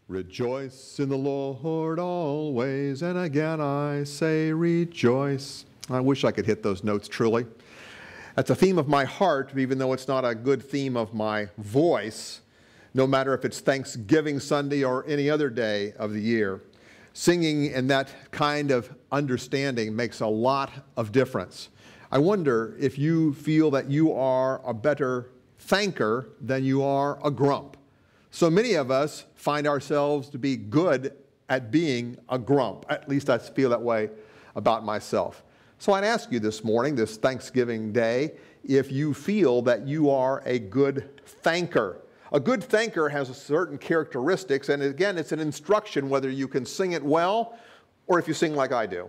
Rejoice in the Lord always, and again I say rejoice. I wish I could hit those notes truly. That's a theme of my heart, even though it's not a good theme of my voice, no matter if it's Thanksgiving Sunday or any other day of the year. Singing in that kind of understanding makes a lot of difference. I wonder if you feel that you are a better thanker than you are a grump. So many of us find ourselves to be good at being a grump. At least I feel that way about myself. So I'd ask you this morning, this Thanksgiving Day, if you feel that you are a good thanker. A good thanker has certain characteristics, and again, it's an instruction whether you can sing it well or if you sing like I do.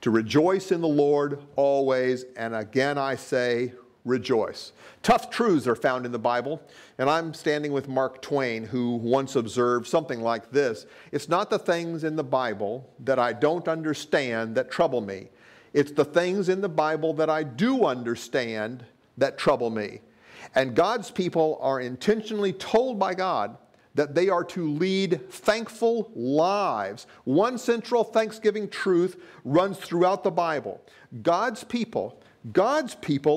To rejoice in the Lord always, and again I say, rejoice. Tough truths are found in the Bible, and I'm standing with Mark Twain, who once observed something like this: it's not the things in the Bible that I don't understand that trouble me. It's the things in the Bible that I do understand that trouble me. And God's people are intentionally told by God that they are to lead thankful lives. One central Thanksgiving truth runs throughout the Bible. God's people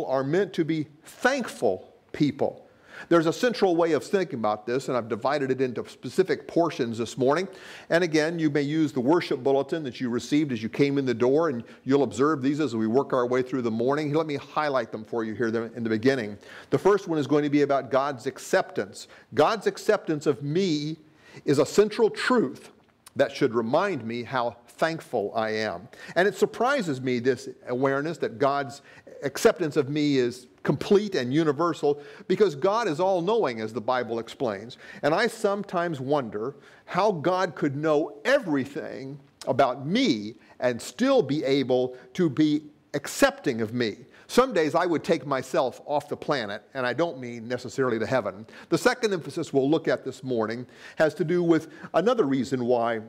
are meant to be thankful people. There's a central way of thinking about this, and I've divided it into specific portions this morning. And again, you may use the worship bulletin that you received as you came in the door, and you'll observe these as we work our way through the morning. Let me highlight them for you here in the beginning. The first one is going to be about God's acceptance. God's acceptance of me is a central truth that should remind me how thankful I am. And it surprises me, this awareness that God's acceptance of me is complete and universal, because God is all-knowing, as the Bible explains. And I sometimes wonder how God could know everything about me and still be able to be accepting of me. Some days I would take myself off the planet, and I don't mean necessarily to heaven. The second emphasis we'll look at this morning has to do with another reason why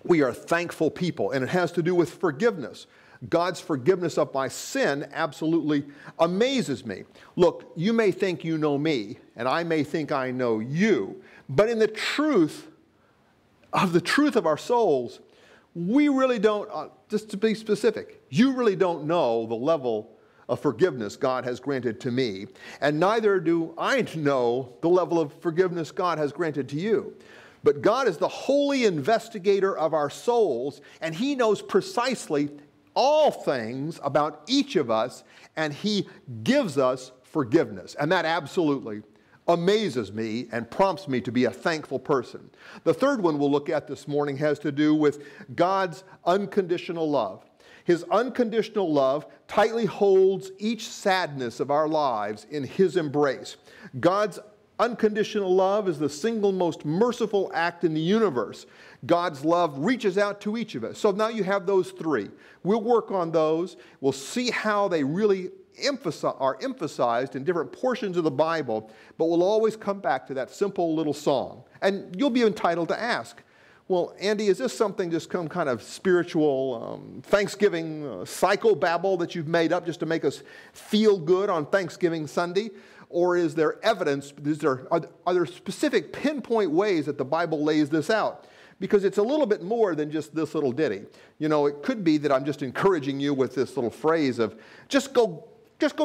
we are thankful people, and it has to do with forgiveness. God's forgiveness of my sin absolutely amazes me. Look, you may think you know me, and I may think I know you, but in the truth of our souls, we really don't, just to be specific, you really don't know the level of forgiveness God has granted to me, and neither do I know the level of forgiveness God has granted to you. But God is the holy investigator of our souls, and He knows precisely all things about each of us, and He gives us forgiveness. And that absolutely amazes me and prompts me to be a thankful person. The third one we'll look at this morning has to do with God's unconditional love. His unconditional love tightly holds each sadness of our lives in His embrace. God's unconditional love is the single most merciful act in the universe. God's love reaches out to each of us. So now you have those three. We'll work on those. We'll see how they really are emphasized in different portions of the Bible, but we'll always come back to that simple little song. And you'll be entitled to ask, well, Andy, is this something, just some kind of spiritual Thanksgiving psychobabble that you've made up just to make us feel good on Thanksgiving Sunday? Or is there evidence, are there specific pinpoint ways that the Bible lays this out? Because it's a little bit more than just this little ditty. You know, it could be that I'm just encouraging you with this little phrase of just go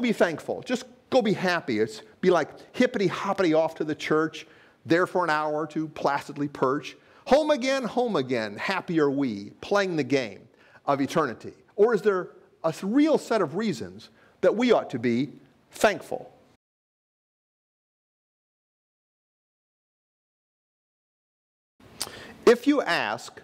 be thankful. Just go be happy. It's be like hippity-hoppity off to the church, there for an hour or two, placidly perch. Home again, happy are we, playing the game of eternity. Or is there a real set of reasons that we ought to be thankful? If you ask,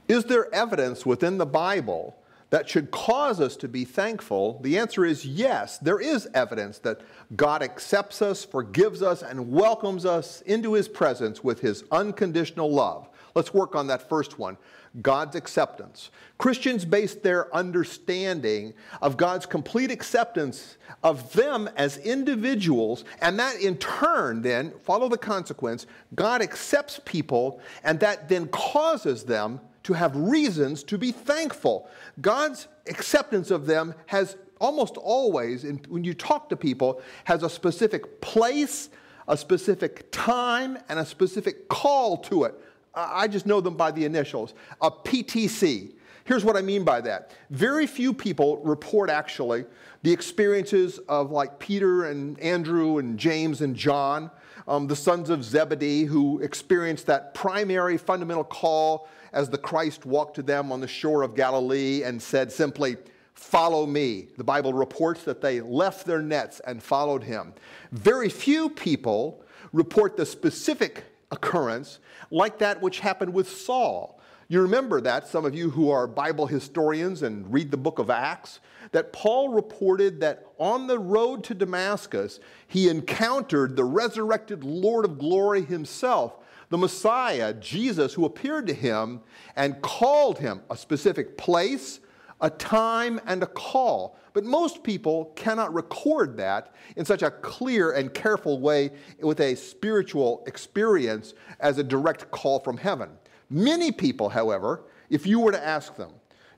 is there evidence within the Bible that should cause us to be thankful? The answer is yes. There is evidence that God accepts us, forgives us, and welcomes us into His presence with His unconditional love. Let's work on that first one, God's acceptance. Christians base their understanding of God's complete acceptance of them as individuals, and that in turn then, follow the consequence, God accepts people, and that then causes them to have reasons to be thankful. God's acceptance of them has almost always, when you talk to people, has a specific place, a specific time, and a specific call to it. I just know them by the initials, a PTC. Here's what I mean by that. Very few people report actually the experiences of like Peter and Andrew and James and John, the sons of Zebedee, who experienced that primary fundamental call as the Christ walked to them on the shore of Galilee and said simply, "Follow me." The Bible reports that they left their nets and followed him. Very few people report the specific occurrence like that which happened with Saul. You remember that, some of you who are Bible historians and read the book of Acts, that Paul reported that on the road to Damascus, he encountered the resurrected Lord of glory himself, the Messiah, Jesus, who appeared to him and called him a specific place, a time, and a call. But most people cannot record that in such a clear and careful way with a spiritual experience as a direct call from heaven. Many people, however, if you were to ask them,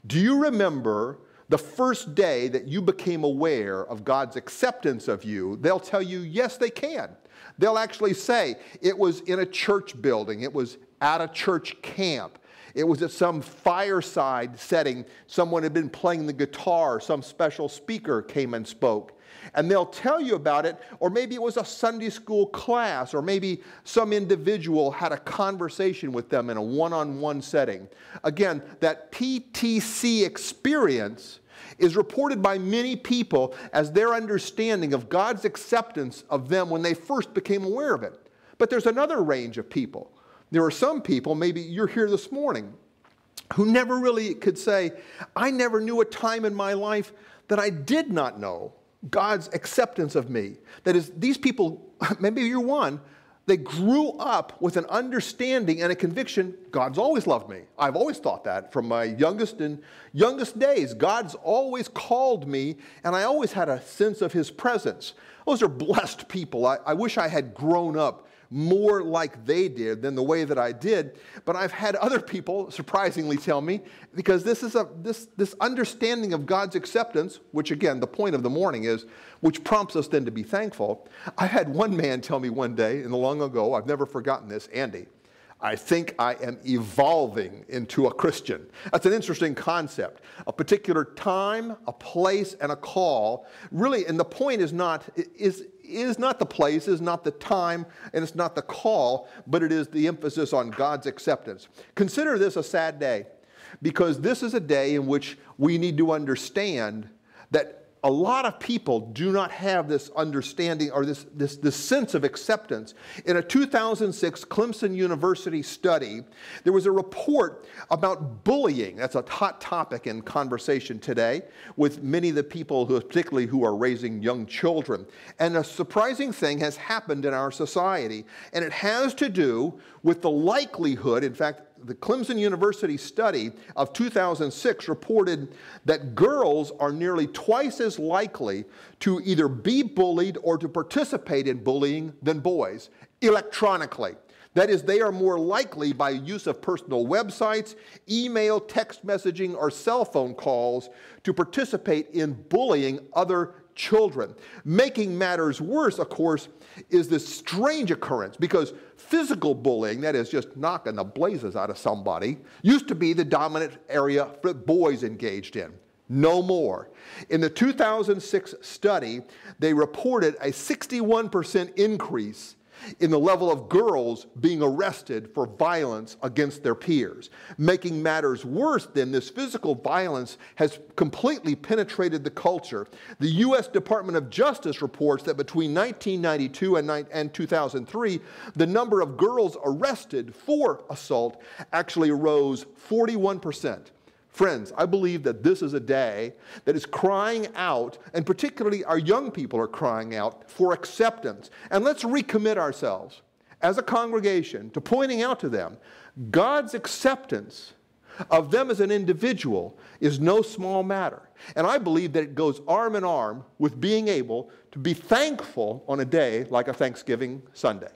do you remember the first day that you became aware of God's acceptance of you? They'll tell you, yes, they can. They'll actually say it was in a church building. It was at a church camp. It was at some fireside setting. Someone had been playing the guitar. Some special speaker came and spoke. And they'll tell you about it, or maybe it was a Sunday school class, or maybe some individual had a conversation with them in a one-on-one setting. Again, that PTC experience is reported by many people as their understanding of God's acceptance of them when they first became aware of it. But there's another range of people. There are some people, maybe you're here this morning, who never really could say, I never knew a time in my life that I did not know God's acceptance of me. That is, these people, maybe you're one, they grew up with an understanding and a conviction, God's always loved me. I've always thought that from my youngest days. God's always called me, and I always had a sense of his presence. Those are blessed people. I wish I had grown up more like they did than the way that I did. But I've had other people surprisingly tell me, because this is this understanding of God's acceptance, which again, the point of the morning is, which prompts us then to be thankful. I had one man tell me one day, in the long ago, I've never forgotten this, Andy, I think I am evolving into a Christian. That's an interesting concept. A particular time, a place, and a call. Really, and the point is not the place, is not the time, and it's not the call, but it is the emphasis on God's acceptance. Consider this a sad day, because this is a day in which we need to understand that a lot of people do not have this understanding or this sense of acceptance. In a 2006 Clemson University study, there was a report about bullying. That's a hot topic in conversation today with many of the people particularly who are raising young children. And a surprising thing has happened in our society, and it has to do with the likelihood, in fact, the Clemson University study of 2006 reported that girls are nearly twice as likely to either be bullied or to participate in bullying than boys electronically. That is, they are more likely by use of personal websites, email, text messaging, or cell phone calls to participate in bullying other children. Making matters worse, of course, is this strange occurrence, because physical bullying, that is just knocking the blazes out of somebody, used to be the dominant area that boys engaged in. No more. In the 2006 study, they reported a 61% increase in the level of girls being arrested for violence against their peers. Making matters worse, then, this physical violence has completely penetrated the culture. The U.S. Department of Justice reports that between 1992 and 2003, the number of girls arrested for assault actually rose 41%. Friends, I believe that this is a day that is crying out, and particularly our young people are crying out for acceptance. And let's recommit ourselves as a congregation to pointing out to them God's acceptance of them as an individual is no small matter. And I believe that it goes arm in arm with being able to be thankful on a day like a Thanksgiving Sunday.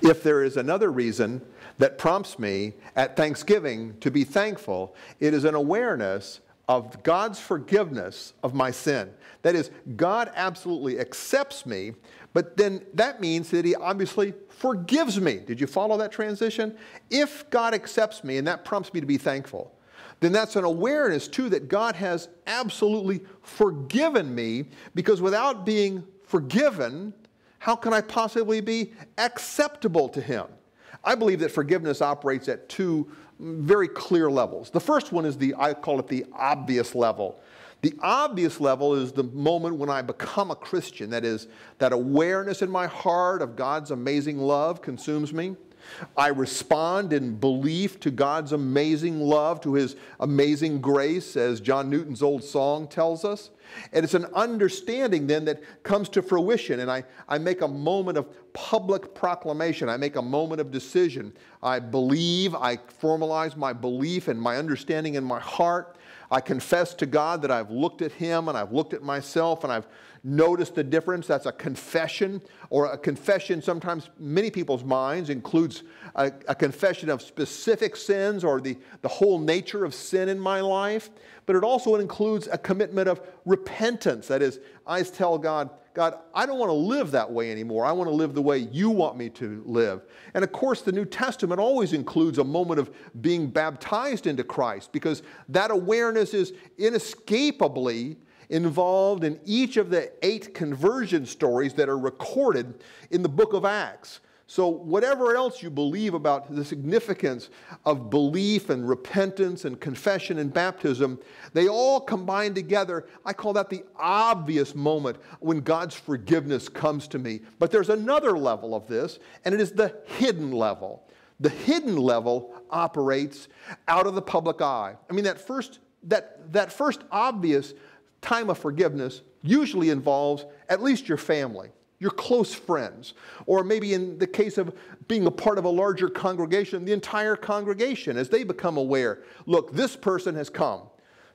If there is another reason that prompts me at Thanksgiving to be thankful, it is an awareness of God's forgiveness of my sin. That is, God absolutely accepts me, but then that means that he obviously forgives me. Did you follow that transition? If God accepts me, and that prompts me to be thankful, then that's an awareness too that God has absolutely forgiven me, because without being forgiven, how can I possibly be acceptable to him? I believe that forgiveness operates at two very clear levels. The first one is I call it the obvious level. The obvious level is the moment when I become a Christian. That is, that awareness in my heart of God's amazing love consumes me. I respond in belief to God's amazing love, to his amazing grace, as John Newton's old song tells us. And it's an understanding then that comes to fruition, and I make a moment of public proclamation. I make a moment of decision. I believe, I formalize my belief and my understanding in my heart. I confess to God that I've looked at him and I've looked at myself and I've noticed the difference. That's a confession, or a confession sometimes many people's minds includes a confession of specific sins or the whole nature of sin in my life. But it also includes a commitment of repentance. That is, I tell God, God, I don't want to live that way anymore. I want to live the way you want me to live. And of course, the New Testament always includes a moment of being baptized into Christ, because that awareness is inescapably involved in each of the 8 conversion stories that are recorded in the book of Acts. So whatever else you believe about the significance of belief and repentance and confession and baptism, they all combine together. I call that the obvious moment when God's forgiveness comes to me. But there's another level of this, and it is the hidden level. The hidden level operates out of the public eye. I mean, that first obvious time of forgiveness usually involves at least your family, your close friends, or maybe in the case of being a part of a larger congregation, the entire congregation, as they become aware, look, this person has come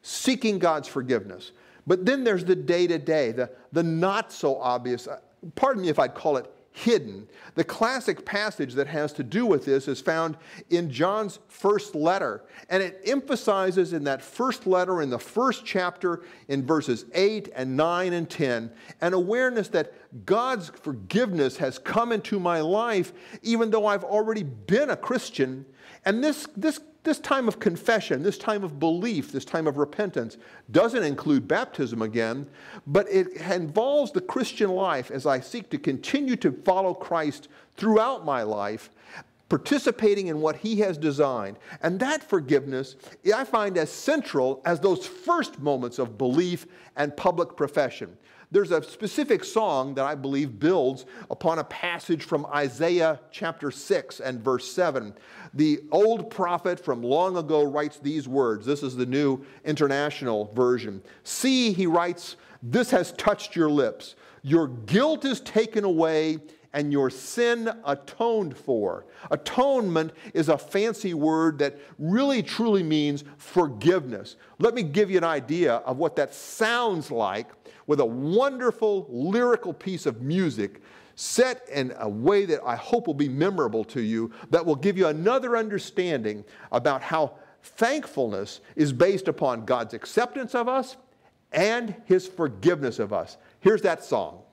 seeking God's forgiveness. But then there's the day-to-day, the not so obvious, pardon me if I'd call it hidden. The classic passage that has to do with this is found in John's first letter, and it emphasizes in that first letter, in the first chapter, in verses 8 and 9 and 10, an awareness that God's forgiveness has come into my life even though I've already been a Christian. And this time of confession, this time of belief, this time of repentance doesn't include baptism again, but it involves the Christian life as I seek to continue to follow Christ throughout my life, participating in what he has designed. And that forgiveness I find as central as those first moments of belief and public profession. There's a specific song that I believe builds upon a passage from Isaiah chapter 6 and verse 7. The old prophet from long ago writes these words. This is the New International Version. See, he writes, this has touched your lips. Your guilt is taken away and your sin atoned for. Atonement is a fancy word that really truly means forgiveness. Let me give you an idea of what that sounds like with a wonderful lyrical piece of music set in a way that I hope will be memorable to you, that will give you another understanding about how thankfulness is based upon God's acceptance of us and his forgiveness of us. Here's that song.